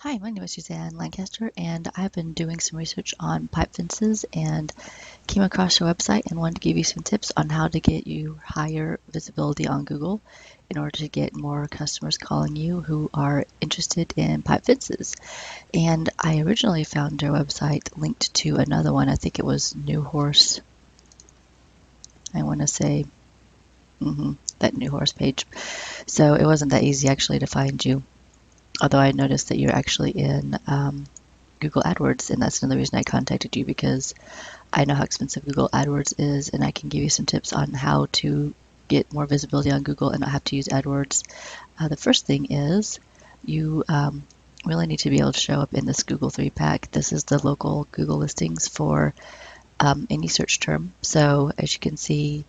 Hi, my name is Suzanne Lancaster, and I've been doing some research on pipe fences and came across your website and wanted to give you some tips on how to get you higher visibility on Google in order to get more customers calling you who are interested in pipe fences. And I originally found your website linked to another one. I think it was New Horse. I want to say that New Horse page. So it wasn't that easy actually to find you. Although I noticed that you're actually in Google AdWords, and that's another reason I contacted you because I know how expensive Google AdWords is, and I can give you some tips on how to get more visibility on Google and not have to use AdWords. The first thing is you really need to be able to show up in this Google 3-pack. This is the local Google listings for any search term. So as you can see,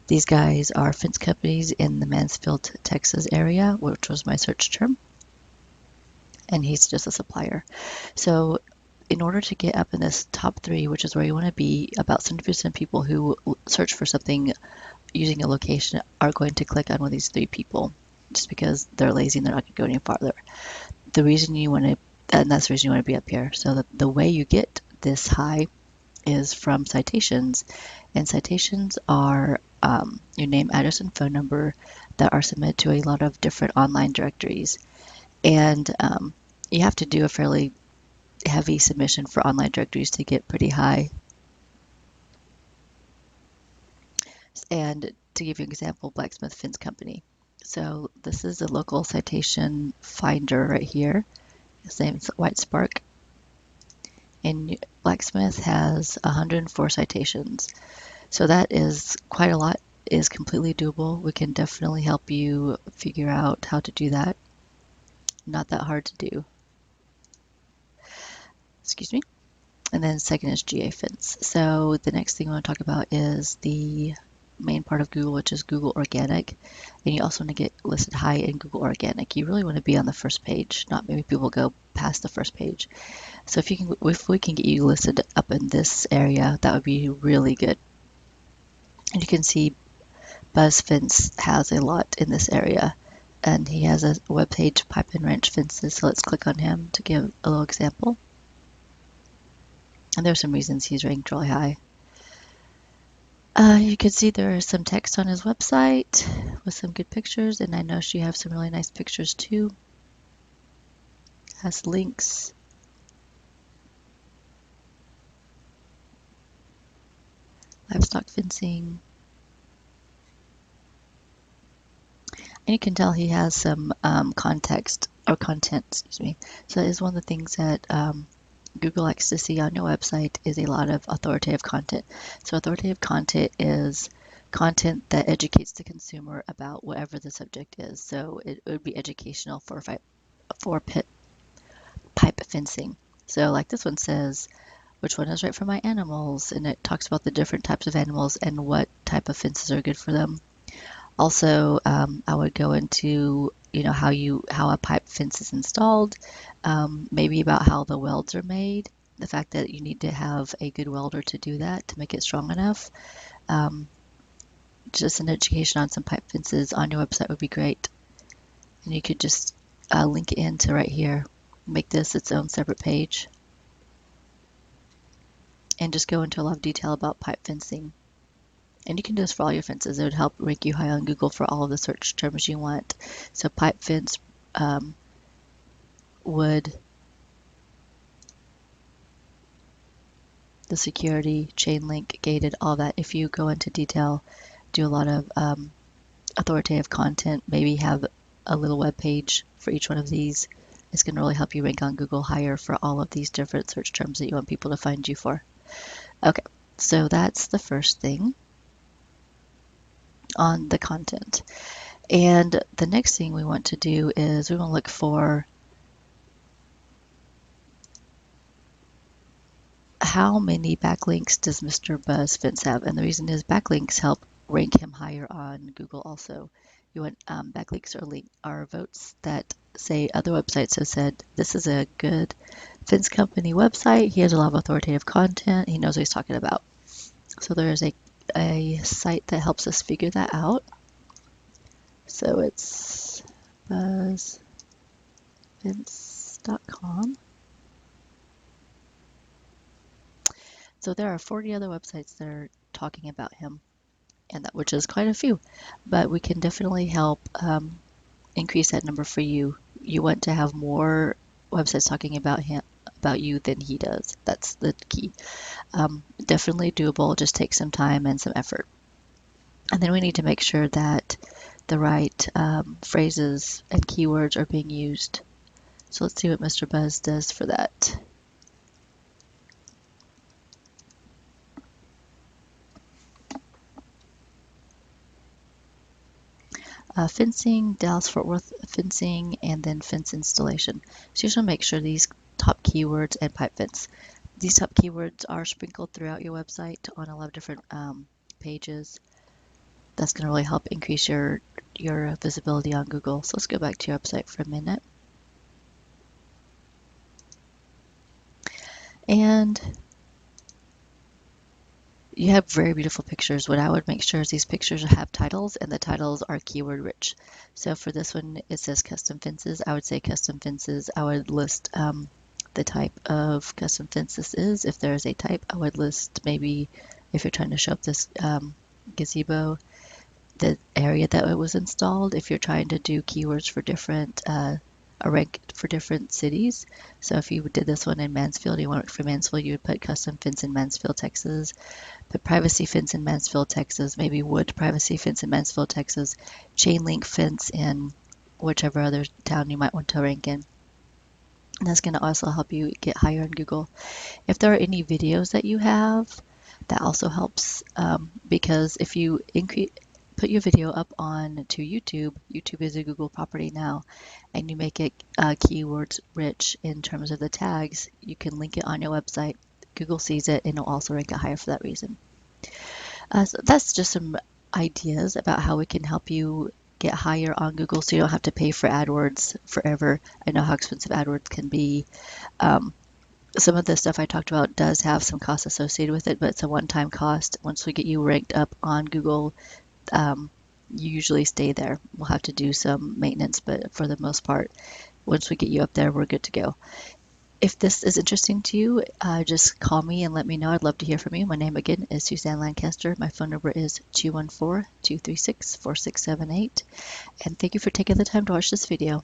these guys are fence companies in the Mansfield, Texas area, which was my search term, and he's just a supplier. So in order to get up in this top 3, which is where you want to be, about 70% of people who search for something using a location are going to click on one of these 3 people just because they're lazy and they're not going to go any farther. The reason you want to, and that's the reason you want to be up here. So the way you get this high is from citations, and citations are your name, address, and phone number that are submitted to a lot of different online directories. And you have to do a fairly heavy submission for online directories to get pretty high. And to give you an example, Blacksmith Fence Company. So this is a local citation finder right here. His name is White Spark. And Blacksmith has 104 citations. So that is quite a lot, is completely doable. We can definitely help you figure out how to do that. Not that hard to do. Excuse me. And then second is GA Fence. So the next thing I want to talk about is the main part of Google, which is Google Organic. And you also want to get listed high in Google Organic. You really want to be on the first page, not maybe people go past the first page. So if we can get you listed up in this area, that would be really good. And you can see Buzz Fence has a lot in this area, and he has a web page, Pipe and Wrench Fences. So let's click on him to give a little example. And there's some reasons he's ranked really high. You can see there is some text on his website with some good pictures, and I know she has some really nice pictures too. Has links. Livestock fencing. And you can tell he has some content, excuse me. So that is one of the things that Google likes to see on your website is a lot of authoritative content. So authoritative content is content that educates the consumer about whatever the subject is. So it would be educational for pipe fencing. So like this one says, which one is right for my animals? And it talks about the different types of animals and what type of fences are good for them. Also, I would go into how a pipe fence is installed, maybe about how the welds are made, the fact that you need to have a good welder to do that to make it strong enough. Just an education on some pipe fences on your website would be great. And you could just link it into right here, make this its own separate page, and just go into a lot of detail about pipe fencing. And you can do this for all your fences. It would help rank you high on Google for all of the search terms you want. So pipe fence, wood, the security, chain link, gated, all that. If you go into detail, do a lot of authoritative content, maybe have a little web page for each one of these, it's going to really help you rank on Google higher for all of these different search terms that you want people to find you for. Okay, so that's the first thing on the content. And the next thing we want to do is we want to look for how many backlinks does Mr. Buzz Fence have? And the reason is backlinks help rank him higher on Google also. You want backlinks are votes that say other websites have said this is a good fence company website. He has a lot of authoritative content. He knows what he's talking about. So there is a site that helps us figure that out. So it's buzzfence.com. pipefence.com. So there are 40 other websites that are talking about him, and that which is quite a few, but we can definitely help increase that number for you. You want to have more websites talking about him, about you than he does. That's the key. Definitely doable. Just takes some time and some effort. And then we need to make sure that the right phrases and keywords are being used. So let's see what Mr. Buzz does for that. Fencing, Dallas-Fort Worth fencing, and then fence installation. So you just want to make sure these top keywords and pipe fence. These top keywords are sprinkled throughout your website on a lot of different pages. That's going to really help increase your visibility on Google. So let's go back to your website for a minute. And you have very beautiful pictures. What I would make sure is these pictures have titles, and the titles are keyword rich. So for this one, it says custom fences. I would say custom fences. I would list the type of custom fence this is. If there is a type, I would list maybe if you're trying to show up this gazebo, the area that it was installed. If you're trying to do keywords for different a rank for different cities. So if you did this one in Mansfield, you want it for Mansfield, you would put custom fence in Mansfield, Texas. Put privacy fence in Mansfield, Texas. Maybe wood privacy fence in Mansfield, Texas. Chain link fence in whichever other town you might want to rank in. And that's going to also help you get higher in Google. If there are any videos that you have, that also helps because if you put your video up on to YouTube, YouTube is a Google property now, and you make it keywords rich in terms of the tags, you can link it on your website. Google sees it and it'll also rank it higher for that reason. So that's just some ideas about how we can help you get higher on Google so you don't have to pay for AdWords forever. I know how expensive AdWords can be. Some of the stuff I talked about does have some costs associated with it, but it's a one-time cost. Once we get you ranked up on Google, you usually stay there. We'll have to do some maintenance, but for the most part, once we get you up there, we're good to go. If this is interesting to you, just call me and let me know. I'd love to hear from you. My name again is Suzanne Lancaster. My phone number is 214-236-4678. And thank you for taking the time to watch this video.